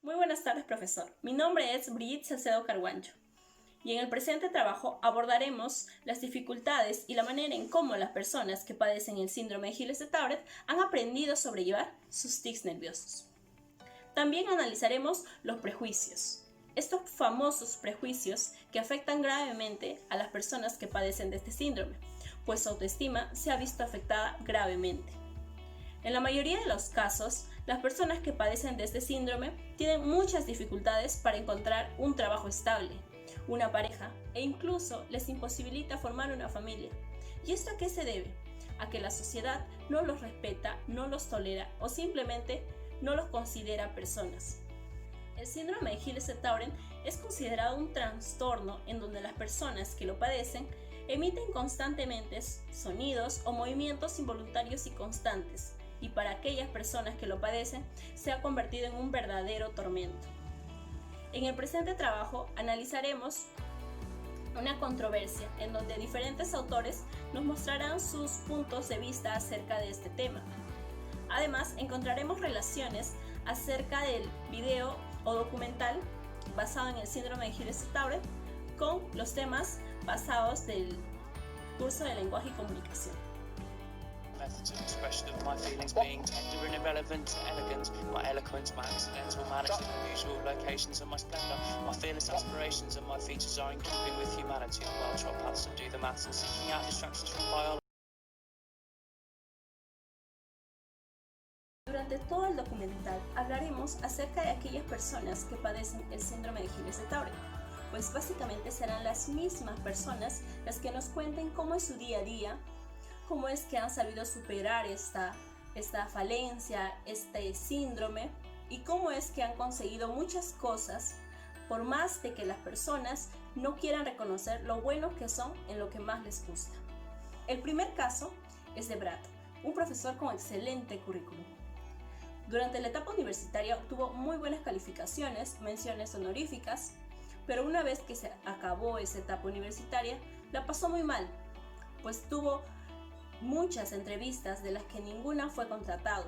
Muy buenas tardes, profesor. Mi nombre es Brigitte Salcedo Carguancho y en el presente trabajo abordaremos las dificultades y la manera en cómo las personas que padecen el síndrome de Gilles de Tauret han aprendido a sobrellevar sus tics nerviosos. También analizaremos los prejuicios, estos famosos prejuicios que afectan gravemente a las personas que padecen de este síndrome, pues su autoestima se ha visto afectada gravemente. En la mayoría de los casos, las personas que padecen de este síndrome tienen muchas dificultades para encontrar un trabajo estable, una pareja e incluso les imposibilita formar una familia. ¿Y esto a qué se debe? A que la sociedad no los respeta, no los tolera o simplemente no los considera personas. El síndrome de Gilles de Tauret es considerado un trastorno en donde las personas que lo padecen emiten constantemente sonidos o movimientos involuntarios y constantes, y para aquellas personas que lo padecen se ha convertido en un verdadero tormento. En el presente trabajo analizaremos una controversia en donde diferentes autores nos mostrarán sus puntos de vista acerca de este tema. Además, encontraremos relaciones acerca del video o documental basado en el síndrome de Gilles de Tauret con los temas basados del curso de lenguaje y comunicación. Methods of expression of my feelings being tender and irrelevant, elegant, my eloquence, my accidental malice in unusual locations and my splendour, my fearless aspirations and my features are in keeping with humanity on well-trod paths and do the maths and seeking out distractions from biology. Durante todo el documental hablaremos acerca de aquellas personas que padecen el síndrome de Gilles de Tauret, pues básicamente serán las mismas personas las que nos cuenten cómo es su día a día, cómo es que han sabido superar esta falencia, este síndrome, y cómo es que han conseguido muchas cosas por más de que las personas no quieran reconocer lo buenos que son en lo que más les gusta. El primer caso es de Brad, un profesor con excelente currículum. Durante la etapa universitaria obtuvo muy buenas calificaciones, menciones honoríficas, pero una vez que se acabó esa etapa universitaria, la pasó muy mal, pues tuvo muchas entrevistas de las que ninguna fue contratado,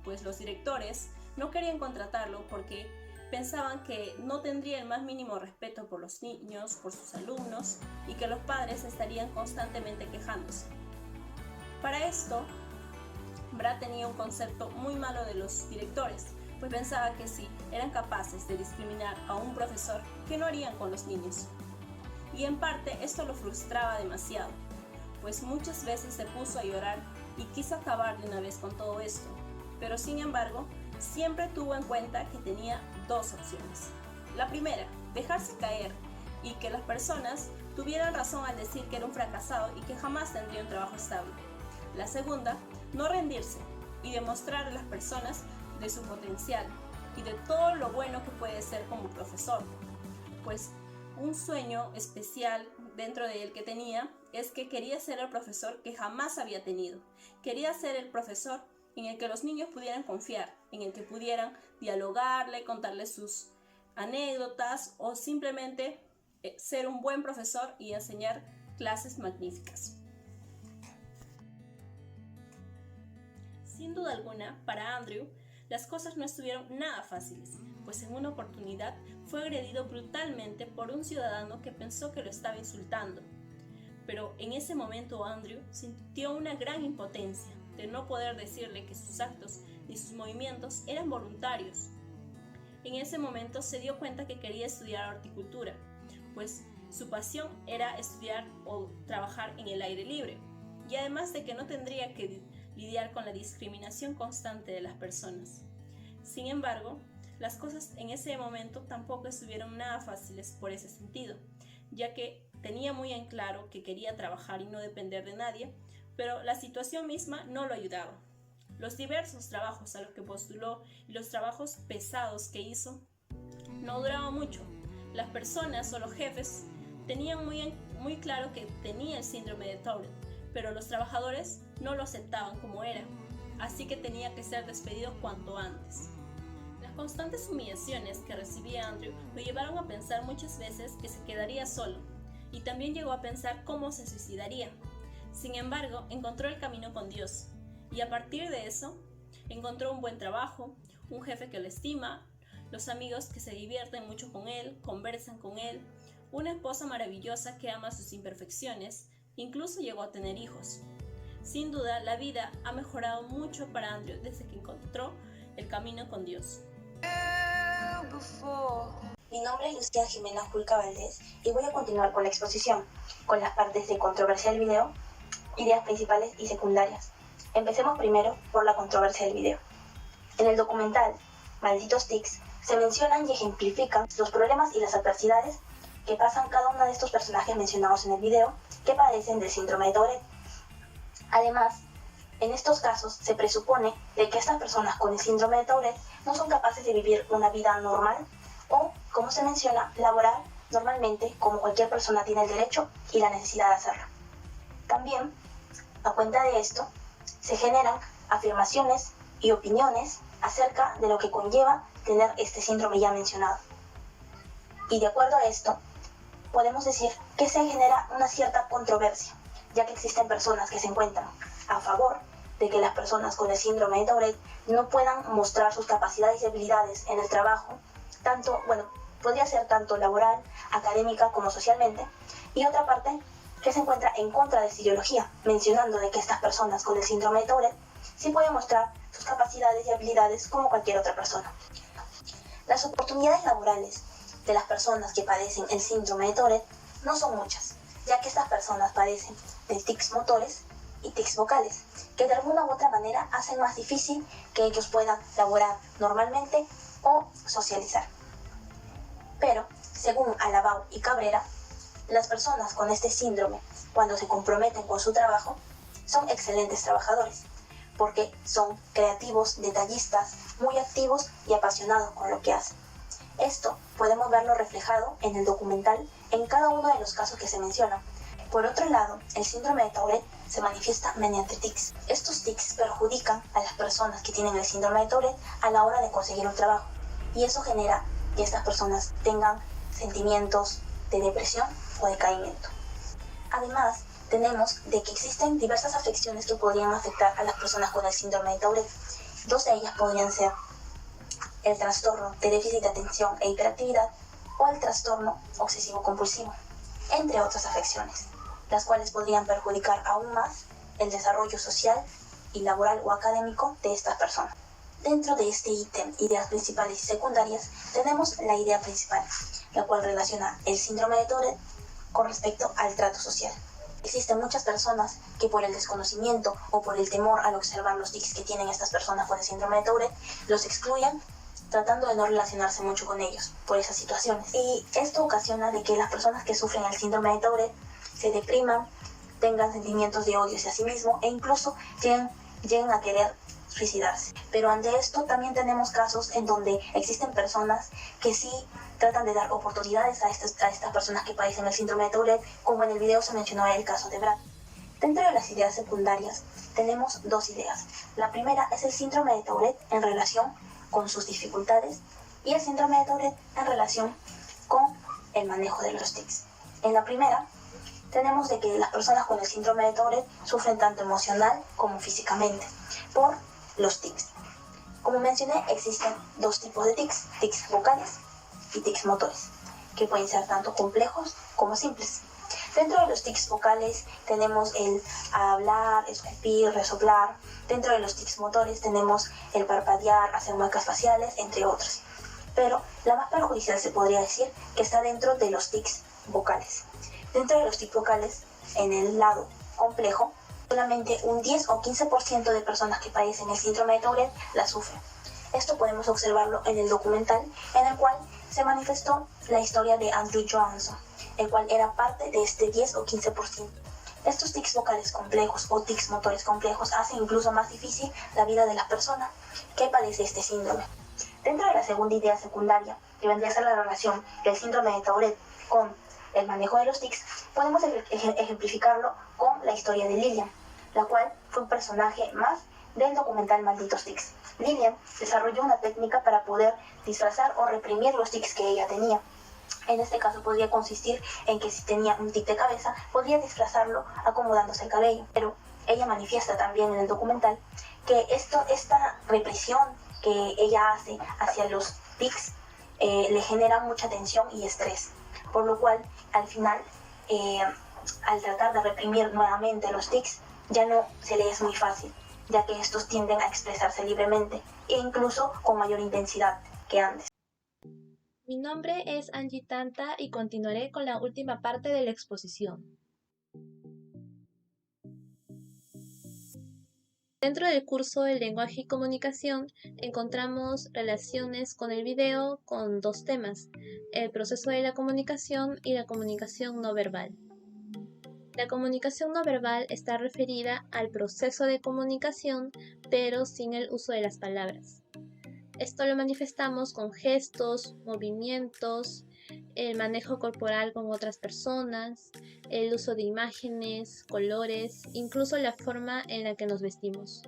pues los directores no querían contratarlo porque pensaban que no tendría el más mínimo respeto por los niños, por sus alumnos, y que los padres estarían constantemente quejándose. Para esto, Brad tenía un concepto muy malo de los directores, pues pensaba que si eran capaces de discriminar a un profesor, ¿qué no harían con los niños? Y en parte esto lo frustraba demasiado, pues muchas veces se puso a llorar y quiso acabar de una vez con todo esto, pero sin embargo, siempre tuvo en cuenta que tenía dos opciones. La primera, dejarse caer y que las personas tuvieran razón al decir que era un fracasado y que jamás tendría un trabajo estable. La segunda, no rendirse y demostrar a las personas de su potencial y de todo lo bueno que puede ser como profesor, pues un sueño especial dentro de él que tenía es que quería ser el profesor que jamás había tenido. Quería ser el profesor en el que los niños pudieran confiar, en el que pudieran dialogarle, contarle sus anécdotas o simplemente ser un buen profesor y enseñar clases magníficas. Sin duda alguna, para Andrew, las cosas no estuvieron nada fáciles, pues en una oportunidad fue agredido brutalmente por un ciudadano que pensó que lo estaba insultando. Pero en ese momento Andrew sintió una gran impotencia de no poder decirle que sus actos y sus movimientos eran voluntarios. En ese momento se dio cuenta que quería estudiar horticultura, pues su pasión era estudiar o trabajar en el aire libre, y además de que no tendría que lidiar con la discriminación constante de las personas. Sin embargo, las cosas en ese momento tampoco estuvieron nada fáciles por ese sentido, ya que tenía muy en claro que quería trabajar y no depender de nadie, pero la situación misma no lo ayudaba. Los diversos trabajos a los que postuló y los trabajos pesados que hizo no duraban mucho. Las personas o los jefes tenían muy claro que tenía el síndrome de Tauret, pero los trabajadores no lo aceptaban como era, así que tenía que ser despedido cuanto antes. Las constantes humillaciones que recibía Andrew lo llevaron a pensar muchas veces que se quedaría solo, y también llegó a pensar cómo se suicidaría. Sin embargo, encontró el camino con Dios, y a partir de eso, encontró un buen trabajo, un jefe que lo estima, los amigos que se divierten mucho con él, conversan con él, una esposa maravillosa que ama sus imperfecciones, incluso llegó a tener hijos. Sin duda, la vida ha mejorado mucho para Andrew desde que encontró el camino con Dios. Mi nombre es Lucía Jimena Julca Valdés y voy a continuar con la exposición, con las partes de controversia del video, ideas principales y secundarias. Empecemos primero por la controversia del video. En el documental Malditos Tics se mencionan y ejemplifican los problemas y las adversidades que pasan cada uno de estos personajes mencionados en el video que padecen del síndrome de Tourette. Además, en estos casos se presupone de que estas personas con el síndrome de Tourette no son capaces de vivir una vida normal o, como se menciona, laborar normalmente como cualquier persona tiene el derecho y la necesidad de hacerlo. También, a cuenta de esto, se generan afirmaciones y opiniones acerca de lo que conlleva tener este síndrome ya mencionado. Y de acuerdo a esto, podemos decir que se genera una cierta controversia, ya que existen personas que se encuentran a favor de que las personas con el síndrome de Tourette no puedan mostrar sus capacidades y habilidades en el trabajo, podría ser tanto laboral, académica como socialmente, y otra parte que se encuentra en contra de esta ideología, mencionando de que estas personas con el síndrome de Tourette sí pueden mostrar sus capacidades y habilidades como cualquier otra persona. Las oportunidades laborales de las personas que padecen el síndrome de Tourette no son muchas, ya que estas personas padecen de tics motores y tics vocales, que de alguna u otra manera hacen más difícil que ellos puedan laborar normalmente o socializar. Pero, según Alabau y Cabrera, las personas con este síndrome, cuando se comprometen con su trabajo, son excelentes trabajadores, porque son creativos, detallistas, muy activos y apasionados con lo que hacen. Esto podemos verlo reflejado en el documental en cada uno de los casos que se mencionan. Por otro lado, el síndrome de Tourette se manifiesta mediante tics. Estos tics perjudican a las personas que tienen el síndrome de Tourette a la hora de conseguir un trabajo, y eso genera que estas personas tengan sentimientos de depresión o decaimiento. Además, tenemos de que existen diversas afecciones que podrían afectar a las personas con el síndrome de Tourette. Dos de ellas podrían ser el trastorno de déficit de atención e hiperactividad o el trastorno obsesivo-compulsivo, entre otras afecciones, las cuales podrían perjudicar aún más el desarrollo social y laboral o académico de estas personas. Dentro de este ítem, ideas principales y secundarias, tenemos la idea principal, la cual relaciona el síndrome de Tourette con respecto al trato social. Existen muchas personas que por el desconocimiento o por el temor al observar los tics que tienen estas personas con el síndrome de Tourette, los excluyen, tratando de no relacionarse mucho con ellos por esas situaciones. Y esto ocasiona de que las personas que sufren el síndrome de Tourette se depriman, tengan sentimientos de odio hacia sí mismos e incluso lleguen a querer suicidarse. Pero ante esto también tenemos casos en donde existen personas que sí tratan de dar oportunidades a estas personas que padecen el síndrome de Tourette, como en el video se mencionó el caso de Brad. Dentro de las ideas secundarias tenemos dos ideas. La primera es el síndrome de Tourette en relación con sus dificultades y el síndrome de Tourette en relación con el manejo de los tics. En la primera tenemos de que las personas con el síndrome de Tourette sufren tanto emocional como físicamente por los tics. Como mencioné, existen dos tipos de tics, tics vocales y tics motores, que pueden ser tanto complejos como simples. Dentro de los tics vocales tenemos el hablar, escupir, resoplar. Dentro de los tics motores tenemos el parpadear, hacer muecas faciales, entre otros. Pero la más perjudicial se podría decir que está dentro de los tics vocales. Dentro de los tics vocales, en el lado complejo, solamente un 10 o 15% de personas que padecen el síndrome de Tourette la sufren. Esto podemos observarlo en el documental en el cual se manifestó la historia de Andrew Johansson, el cual era parte de este 10 o 15%. Estos tics vocales complejos o tics motores complejos hacen incluso más difícil la vida de las personas que padecen este síndrome. Dentro de la segunda idea secundaria, que vendría a ser la relación del síndrome de Tourette con el manejo de los tics, podemos ejemplificarlo con la historia de Lillian, la cual fue un personaje más del documental Malditos Tics. Lillian desarrolló una técnica para poder disfrazar o reprimir los tics que ella tenía. En este caso podría consistir en que si tenía un tic de cabeza, podría disfrazarlo acomodándose el cabello. Pero ella manifiesta también en el documental que esta represión que ella hace hacia los tics le genera mucha tensión y estrés, por lo cual al final, al tratar de reprimir nuevamente los tics, ya no se le es muy fácil, ya que estos tienden a expresarse libremente e incluso con mayor intensidad que antes. Mi nombre es Angie Tanta y continuaré con la última parte de la exposición. Dentro del curso de lenguaje y comunicación encontramos relaciones con el video con dos temas, el proceso de la comunicación y la comunicación no verbal. La comunicación no verbal está referida al proceso de comunicación, pero sin el uso de las palabras. Esto lo manifestamos con gestos, movimientos, el manejo corporal con otras personas, el uso de imágenes, colores, incluso la forma en la que nos vestimos.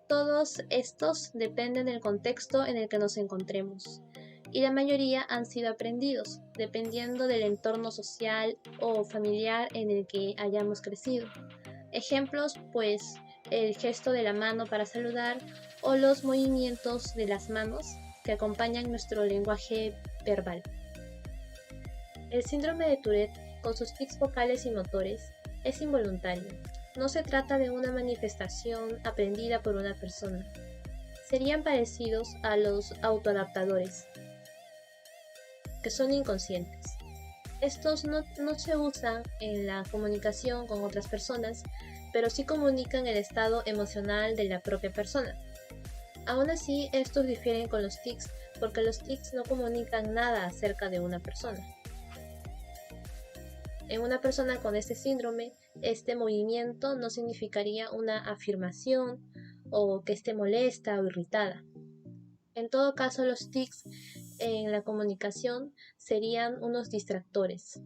Todos estos dependen del contexto en el que nos encontremos, y la mayoría han sido aprendidos, dependiendo del entorno social o familiar en el que hayamos crecido. Ejemplos, pues, el gesto de la mano para saludar o los movimientos de las manos que acompañan nuestro lenguaje verbal. El síndrome de Tourette, con sus tics vocales y motores, es involuntario. No se trata de una manifestación aprendida por una persona. Serían parecidos a los autoadaptadores, que son inconscientes. Estos no se usan en la comunicación con otras personas, pero sí comunican el estado emocional de la propia persona. Aún así, estos difieren con los tics porque los tics no comunican nada acerca de una persona. En una persona con este síndrome, este movimiento no significaría una afirmación o que esté molesta o irritada. En todo caso, los tics en la comunicación serían unos distractores,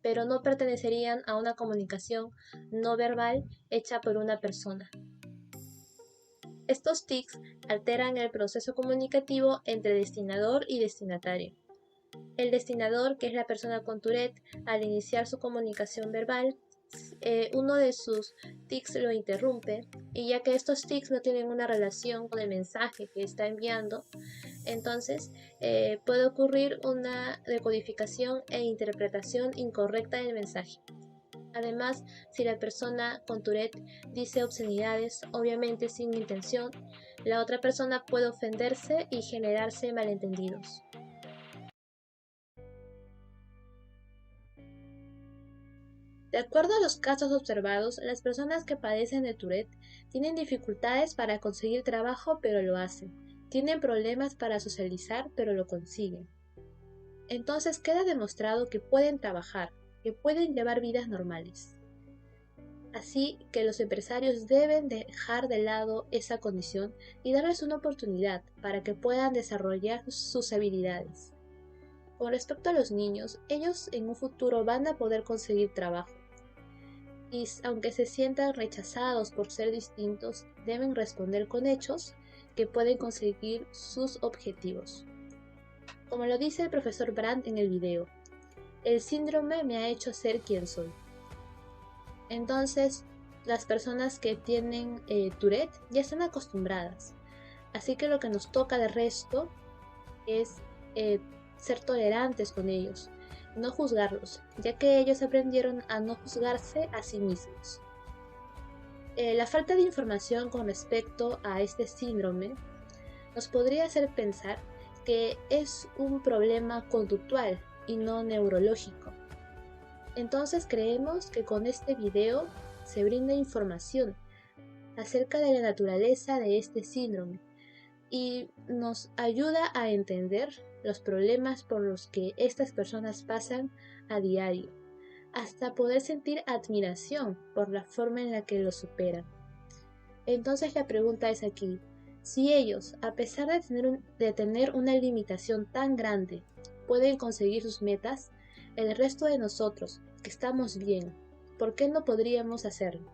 pero no pertenecerían a una comunicación no verbal hecha por una persona. Estos tics alteran el proceso comunicativo entre destinador y destinatario. El destinador, que es la persona con Tourette, al iniciar su comunicación verbal, uno de sus tics lo interrumpe, y ya que estos tics no tienen una relación con el mensaje que está enviando, entonces puede ocurrir una decodificación e interpretación incorrecta del mensaje. Además, si la persona con Tourette dice obscenidades, obviamente sin intención, la otra persona puede ofenderse y generarse malentendidos. De acuerdo a los casos observados, las personas que padecen de Tourette tienen dificultades para conseguir trabajo, pero lo hacen. Tienen problemas para socializar, pero lo consiguen. Entonces queda demostrado que pueden trabajar, que pueden llevar vidas normales. Así que los empresarios deben dejar de lado esa condición y darles una oportunidad para que puedan desarrollar sus habilidades. Con respecto a los niños, ellos en un futuro van a poder conseguir trabajo. Y aunque se sientan rechazados por ser distintos, deben responder con hechos que pueden conseguir sus objetivos. Como lo dice el profesor Brandt en el video, el síndrome me ha hecho ser quien soy. Entonces, las personas que tienen Tourette ya están acostumbradas. Así que lo que nos toca de resto es ser tolerantes con ellos, no juzgarlos, ya que ellos aprendieron a no juzgarse a sí mismos. La falta de información con respecto a este síndrome nos podría hacer pensar que es un problema conductual y no neurológico. Entonces creemos que con este video se brinda información acerca de la naturaleza de este síndrome y nos ayuda a entender los problemas por los que estas personas pasan a diario, hasta poder sentir admiración por la forma en la que lo superan. Entonces la pregunta es aquí, si ellos, a pesar de tener una limitación tan grande, pueden conseguir sus metas, el resto de nosotros, que estamos bien, ¿por qué no podríamos hacerlo?